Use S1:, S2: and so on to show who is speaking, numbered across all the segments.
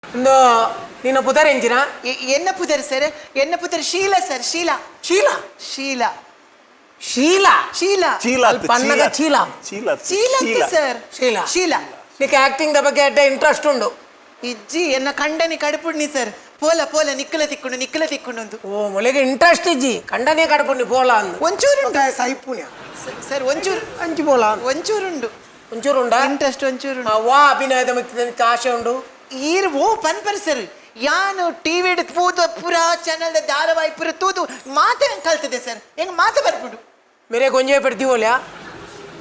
S1: ಇಂದು ನಿನ್ನ ಪುದರ್ ಎಂಚಿನ
S2: ಎನ್ನ ಪುದರ್ ಸರ್ ಎನ್ನ ಪುದರ್ ಶೀಲಾ ಸರ್ ಶೀಲಾ
S1: ಶೀಲಾ
S2: ಶೀಲಾ
S1: ಶೀಲಾ
S2: ಶೀಲಾ
S3: ಚೀಲ
S1: ಪನ್ನಗ ಚೀಲಾ
S3: ಚೀಲ
S2: ಶೀಲಾ ಸರ್
S1: ಶೀಲಾ
S2: ಶೀಲಾ
S1: నీకు యాక్టింగ్ ಬಗ್ಗೆ ಎಡ್ಡೆ ಇಂಟ್ರೆಸ್ಟ್ ಉಂಡು
S2: ಇಜ್ಜಿ ಎನ್ನ ಕಂಡನಿ ಕಡುಪುಡ್ನಿ ಸರ್ ಪೋಲ ಪೋಲ ನಿಕ್ಕಲ ತಿಕ್ಕೊಂಡು
S1: ಓ ಮೊಲೆಗೆ ಇಂಟ್ರೆಸ್ಟ್ ಇಜ್ಜಿ ಕಂಡನೇ ಕಡಪುಂಡಿ ಪೋಲ ಅಂದು
S2: ಒಂಚೂರು
S1: ಸೈಪುಣ್ಯ
S2: ಸರ್ ಒಂಚೂರು
S1: ಅಂಚಿ ಪೋಲ
S2: ಒಂಚೂರುಂಡು
S1: ಒಂಚೂರುಂಡ
S2: ಇಂಟ್ರೆಸ್ಟ್ ಒಂಚೂರು
S1: ವಾ ಅಭಿನಯದ ಮಿಕ್ಕ ಆಶೆ ಉಂಡು
S2: ಈರ್ ಓ ಪನ್ಪರ್ ಸರ್ ಯಾನು ಟಿವಿ ಪೂದು ಪುರ ಚಾನಲ್ ಧಾರಾವಾಹಿ ಪುರ ತೂದು ಮಾತೆ ಕಲ್ತದೆ ಸರ್ ಹೆಂಗ್ ಮಾತು ಬರ್ಬಿಡು
S1: ಮೇರೆ ಗೊಂಜೆ ಪಡ್ತೀವಲ್ಯಾ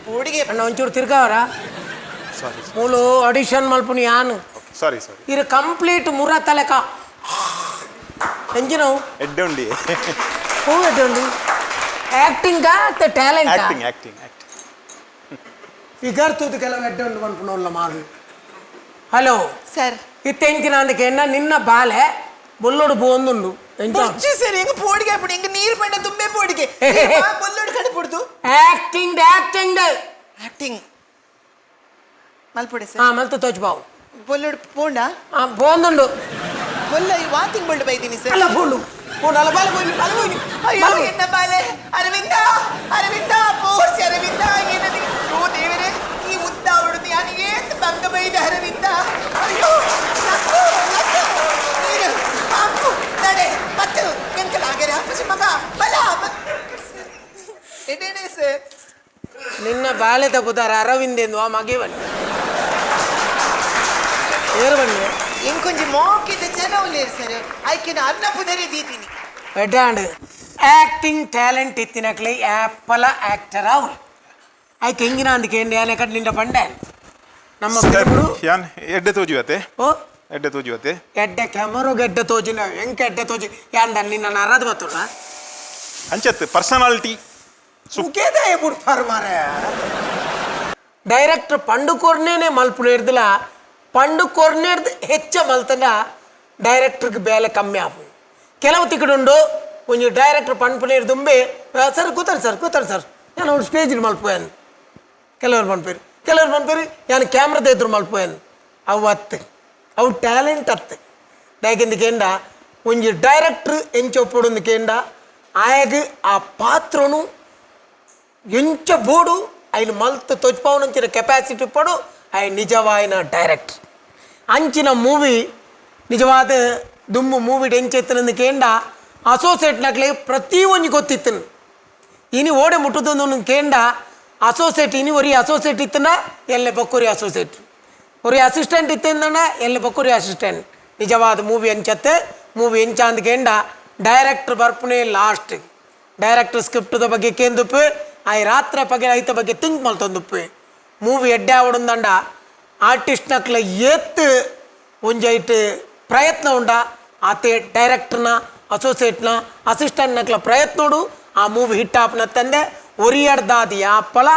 S2: ಹುಡುಗಿ
S1: ಅಣ್ಣ ಒಂಚೂರು ತಿರ್ಗಾವರ ಮೂಲು ಆಡಿಷನ್ ಮಲ್ಪುನಿ ಯಾನು
S3: ಸಾರಿ
S1: ಇದು ಕಂಪ್ಲೀಟ್ ಮುರ ತಲೆಕ ಎಂಜಿನವು
S3: ಎಡ್ಡೆ ಉಂಡಿ
S1: ಹೂ ಎಡ್ಡೆ ಉಂಡು ಆಕ್ಟಿಂಗ್ ಟ್ಯಾಲೆಂಟ್
S3: ಆಕ್ಟಿಂಗ್
S1: ಫಿಗರ್ ತೂದು ಕೆಲವು ಎಡ್ಡೆ ಉಂಡು ಮನ್ಪುನೋಲ್ಲ ಮಾರು ಹಲೋ
S2: ಸರ್
S1: ಇತ್ತೆಂಚಿನ ಅಂದಕ್ಕೆ ನಿನ್ನ ಬಾಲೆ ಬೊಲ್ಲೋಡು ಬೋಂದುಂಡು
S2: ಬೊಚ್ಚಿ ಸರ್ ಹೆಂಗ್ ಪೋಡಿಗೆ ಬಿಡಿ ಹೆಂಗ್ ನೀರ್ ಪಂಡ ತುಂಬೆ ಪೋಡಿಗೆ ಬೊಲ್ಲೋಡು ಕಡಿಪುಡ್ದು
S1: ಆಕ್ಟಿಂಗ್
S2: ಆಕ್ಟಿಂಗ್ ಮಲ್ಪೊಡೆ
S1: ಹಾ
S2: ಸರ್
S1: ಮಲ್ತು ತೋಚ್ಬಾವು
S2: ಬೊಲ್ಲೋಡು ಪೋಂಡ
S1: ಬೋಂದುಂಡು
S2: ಬೊಲ್ಲ ವಾತಿಂಗ್ ಬೊಳ್ಳು ಬೈದಿನಿ ಸರ್
S1: ಅಲ್ಲ ಪೋಂಡು ಅಲ್ಲ ಬಾಲೆ ಹೋಯ್ನಿ
S2: ಅಯ್ಯೋ ಎನ್ನ ಬಾಲೆ ಅರವಿಂದ ಅರವಿಂದ ಪೋರ್ಸಿ ಅರವಿಂದ ಏನದಿ ಓ ದೇವರೇ ಈ ಉದ್ದ ಹುಡುದು ಯಾನಿಗೆ ಬಂಗ ಬೈದ ಅರವಿಂದ ಅಯ್ಯೋ ನಕ್ಕು ನೀರು ಹಾಕು ನಡೆ ಮತ್ತು ಎಂಕಲಾಗರೆ ಹಾಪಸಿ ಮಗ ಬಲ ಎಡೇನೆ ಸರ್
S1: ನಿನ್ನ ಬಾಲೆ ತಪ್ಪುತ್ತಾರೆ ಅರವಿಂದ್ ಎಂದು ಆ ಮಗೆ ಬನ್ನಿ ಏರು ಬನ್ನಿ
S2: ಇಂಕೊಂಚ ಮೋಕಿದ ಜನ ಉಳ್ಳೇರು ಸರ್ ಆಯ್ಕೆ ಅನ್ನ ಪುದರಿ ದೀತೀನಿ
S1: ಎಡ್ಡಾಂಡ್ ಆಕ್ಟಿಂಗ್ ಟ್ಯಾಲೆಂಟ್ ಇತ್ತಿನಕ್ಲೆ ಆಪಲ ಆಕ್ಟರ್ ಅವಳು ಆಯ್ಕೆ ಹೆಂಗಿನ ಅಂದಕ್ಕೆ ಯಾನೆ ಕಡ್ ನಿಂದ ಪಂಡೆ ನಮ್ಮ ಬಿಡುಗು
S3: ಯಾನ್ ಎಡ್ಡೆ ತೋಜುವತೆ
S1: ಓ
S3: ಎಡ್ಡೆ ತೋಜುವತೆ
S1: ಎಡ್ಡೆ ಕ್ಯಾಮರೋಗೆ ಎಡ್ಡೆ ತೋಜಿನ ಹೆಂಗೆ ಎಡ್ಡೆ ತೋಜಿ ಯಾನ್ ನಿನ್ನ ಅರಾದ ಬತ್ತುಲ್ಲ
S3: ಅಂಚತ್ ಪರ್ಸನಾಲಿಟಿ
S1: ಸುಖೇದ ಬಿಡ್ ಫರ್ಮಾರೆ ಡೈರೆಕ್ಟರ್ ಪಂಡು ಕೊರ್ನೇನೆ ಮಲ್ಪುನ ಇರ್ದಿಲ್ಲ ಪಂಡು ಕೊರ್ನೇರ್ದು ಹೆಚ್ಚ ಮಲ್ತನ ಡೈರೆಕ್ಟರ್ಗೆ ಬೇಲೆ ಕಮ್ಮಿ ಆಪು ಕೆಲವು ತಿಕ್ಕಡುಂಡು ಒಂಜಿ ಡೈರೆಕ್ಟರ್ ಪಂಡ್ಪುನ ಇರ್ದುಂಬೆ ಸರ್ ಕೂತಾರೆ ಸರ್ ನಾನು ಅವ್ರು ಸ್ಟೇಜಿನ ಮಲ್ಪೋಯನ್ ಕೆಲವ್ರು ಪಂಡ್ಪೇರು ನಾನು ಕ್ಯಾಮ್ರದ ಎದುರು ಮಲ್ಪೋಯನ್ ಅವು ಅವು ಟ್ಯಾಲೆಂಟ್ ಯಾಕೆಂದಕೇಂಡ ಒಂಜಿ ಡೈರೆಕ್ಟ್ರ್ ಎಂಚೊಪ್ಪುಡುಂದಕೇಂಡ ಆಯಗ ಆ ಪಾತ್ರನು ಎಂಚ ಬೋಡು ఆయన మల్తు తొచ్చిపోవనంచిన కెపాసిటీ పడు ఆయన నిజమైన డైరెక్టర్ అంచిన మూవీ నిಜವಾದ ದುಮ್ಮು ಮೂವಿ ಎಂಚೆತ್ತಿನಂದಕೇಂಡ ಅಸೋಸಿಯೇಟ್ ನಕ್ಲೆ ಪ್ರತಿ ಒಂಜಿ ಗೊತ್ತಿತ್ತನು ಇನಿ ಓಡೆ ಮುಟ್ಟುದೊಂದು ಕೇಂಡ ಅಸೋಸಿಯೇಟ್ ಇನಿ ಒರಿ ಅಸೋಸಿಯೇಟ್ ಇತ್ತನ ಎಲ್ಲೆ ಬಕ್ಕುರಿ ಅಸೋಸಿಯೇಟ್ ಒರಿ ಅಸಿಸ್ಟೆಂಟ್ ಇತ್ತಂದನ ಎಲ್ಲೆ ಬಕ್ಕುರಿ ಅಸಿಸ್ಟೆಂಟ್ ನಿಜವಾದ ಮೂವಿ ಎಂಚತ್ತೆ ಮೂವಿ ಎಂಚ ಅಂದಕೇಂಡ ಡೈರೆಕ್ಟರ್ ಬರ್ಪುನೆ ಲಾಸ್ಟ್ ಡೈರೆಕ್ಟರ್ ಸ್ಕ್ರಿಪ್ಟದ ಬಗ್ಗೆ ಕೇಂದುಪ್ಪು ಆಯ್ ರಾತ್ರಿ ಪಗೆ ಐತ ಬಗ್ಗೆ ಥಿಂಕ್ ಮಲ್ತೊಂದುಪ್ಪು ಮೂವಿ ಎಡ್ಡೆ ಆವಡುಂದಂಡ ಆರ್ಟಿಸ್ಟ್ ನಕ್ಲ ಎತ್ತು ಒಂಜೈಟ್ ಪ್ರಯತ್ನ ಉಂಡ ಆತೆ ಡೈರೆಕ್ಟರ್ನ ಅಸೋಸಿಯೇಟ್ನ ಅಸಿಸ್ಟೆಂಟ್ ನಕ್ಲ ಪ್ರಯತ್ನೋಡು ಆ ಮೂವಿ ಹಿಟ್ ಆಪ್ನ ತಂದೆ ಒರಿಯಡ್ದಾದ ಯಾಪಲ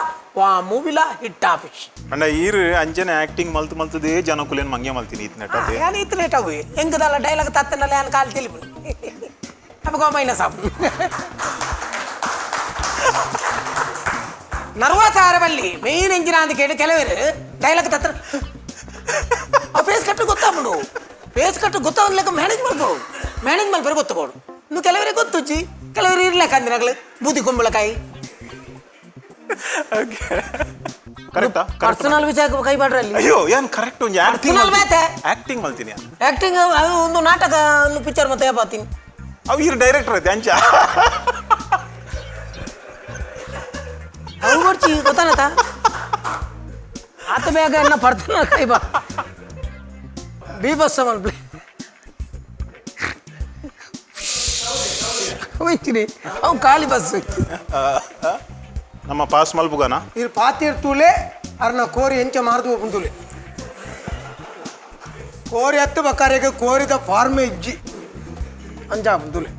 S1: ಆ ಮೂವಿಲ ಹಿಟ್ ಆಪಿಶ್
S3: ಅಂಡ ಈರ್ ಅಂಜನೆ ಆಕ್ಟಿಂಗ್ ಮಲ್ತುದೇ ಜನಕುಲೇನ್ ಮಂಗೆ ಮಲ್ತೀನಿ ಇತ್ನೆಟ
S1: ಯಾನ್ ಇತ್ತು ಲೇಟ್ ಅವು ಹೆಂಗದಲ್ಲ ಡೈಲಾಗ್ ತತ್ತನಲ್ಲ ಯಾನ್ ಕಾಲ್ ತಿಳಿಬು ಅಪ್ಪ ಮೈನಸ್ ಆಪ್ ನರ್ವಸ್ ಆರಬಲ್ಲಿ ಮೇನ್ ಎಂಜಿನ ಅಂತ ಕೇಳಿ ಕೆಲವರು ಡೈಲಾಗ್ ತತ್ರ ಆ ಫೇಸ್ ಕಟ್ಟು ಗೊತ್ತಾಗ್ಬಿಡು ಫೇಸ್ ಕಟ್ಟು ಗೊತ್ತಾಗ್ಲಿಕ್ಕೆ ಮ್ಯಾನೇಜ್ ಮಾಡ್ಬೋದು ಗೊತ್ತಬೋದು ಇನ್ನು ಕೆಲವರಿಗೆ ಗೊತ್ತುಚ್ಚಿ ಕೆಲವರು ಇರ್ಲಿಕ್ಕೆ ಅಂದಿನಾಗ್ಲಿ ಬೂದಿ ಕುಂಬಳಕಾಯಿ ಪರ್ಸನಲ್ ವಿಚಾರ ಕೈ ಮಾಡ್ರಲ್ಲಿ
S3: ಅಯ್ಯೋ ಏನ್ ಕರೆಕ್ಟ್ ಒಂದು ಆಕ್ಟಿಂಗ್ ಮಲ್ತೀನಿ
S1: ಆಕ್ಟಿಂಗ್ ಒಂದು ನಾಟಕ ಒಂದು ಪಿಕ್ಚರ್ ಮತ್ತೆ ಯಾಪಾತೀನಿ
S3: ಅವು ಇರ್ ಡೈರೆಕ್ಟರ್ ಐತೆ ಅಂಚ
S1: ಅವು ಬರ್ಚಿ ಗೊತ್ತಾನತ ಆತ ಬೇಗ ಎನ್ನ ಪರ್ಸನಲ್ ಕೈ ಬಾ ಬೀಬಸ್ ಮಲ್ಪ್ಲೆ ಹೋಯ್ತೀನಿ ಅವು ಖಾಲಿ ಬಸ್
S3: ನಮ್ಮ ಪಾಸ್ ಮಲ್ಪುಗನ
S1: ಇದು ಪಾತಿರ್ ತೂಲೆ ಅರ್ನ ಕೋರಿ ಎಂಚ ಮಾರ್ದು ಬಂದುಲೆ ಕೋರಿ ಹತ್ತು ಬಕ್ಕಾರಿಗೆ ಕೋರಿದ ಫಾರ್ಮೆ ಇಜ್ಜಿ ಅಂಚ ಬಂದುಲೆ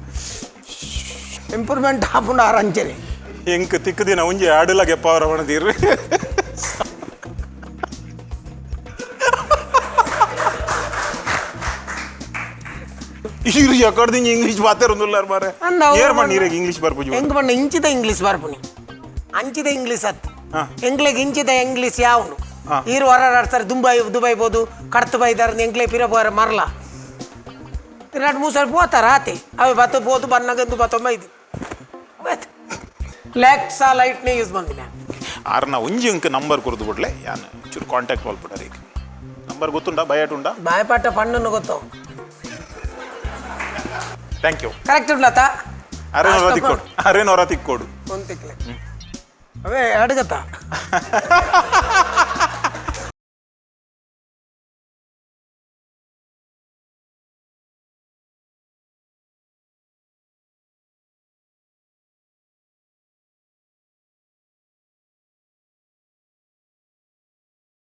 S1: ಇಂಪ್ರೂವ್ಮೆಂಟ್ ಹಾಪುಂಡ ಆರ ಅಂಚನೆ
S3: ಎಂಕ್ ತಿಕ್ಕದಿನ ಒಂಜಿ ಆಡಲ ಗೆಪ್ಪವರ ಬಣದಿರ್ರಿ ಇರು ಯಾಕಡ್ದಿಂಗ್ ಇಂಗ್ಲಿಷ್ ಮಾತಾಡೊಂದುಲ್ಲಾರ ಮಾರೆ ಏರ್ ಮಣ್ಣೀರಿಗೆ ಇಂಗ್ಲಿಷ್ ಬರ್ಪುಜು
S1: ಹೆಂಗ್ ಬಣ್ಣ ಇಂಚಿದ ಇಂಗ್ಲಿಷ್ ಬರ್ಪುನಿ ಅಂಚಿದ ಇಂಗ್ಲಿಷ್ ಅತ್ ಎಂಗ್ಲೆಗ್ ಇಂಚಿದ ಇಂಗ್ಲಿಷ್ ಯಾವನು ಈರು ಹೊರಾಡ್ತಾರೆ ದುಬೈ ಬೋದು ಕಡ್ತು ಬೈದಾರ ಎಂಕ್ಲೆ ಪಿರಬೋರ ಮರಲ ತಿರ್ನಾಡು ಮೂಸರು ಪೋತಾರ ಆತೆ ಅವೆ ಬತ್ತ ಪೋತು ಬನ್ನಗಂದು ಬತ್ತೊಂಬೈದು ಲ್ಯಾಕ್ಸ್ ಆ ಲೈಟ್ನೇ ಯೂಸ್ ಬಂದಿನ
S3: ಆರ್ನ ಒಂಜಿ ಅಂಕ ನಂಬರ್ ಕೊರದು ಬಿಡ್ಲೆ ಯಾನು ಚೂರು ಕಾಂಟ್ಯಾಕ್ಟ್ ಮಾಡ್ಬಿಟ್ಟಾರೆ ಈಗ ನಂಬರ್ ಗೊತ್ತುಂಡಾ ಬಯಟ್ ಉಂಡಾ
S1: ಬಾಯಪಾಟ ಪಣ್ಣನ್ನು ಗೊತ್ತು
S3: ಥ್ಯಾಂಕ್ ಯು
S1: ಕರೆಕ್ಟ್ ಉಂಡ್ಲತ್ತ
S3: ಅರೇನೋರ ತಿಕ್ಕೋಡು
S1: ಒಂತಿಕ್ಲೆ ಅವೇ ಅಡ್ಗತ್ತ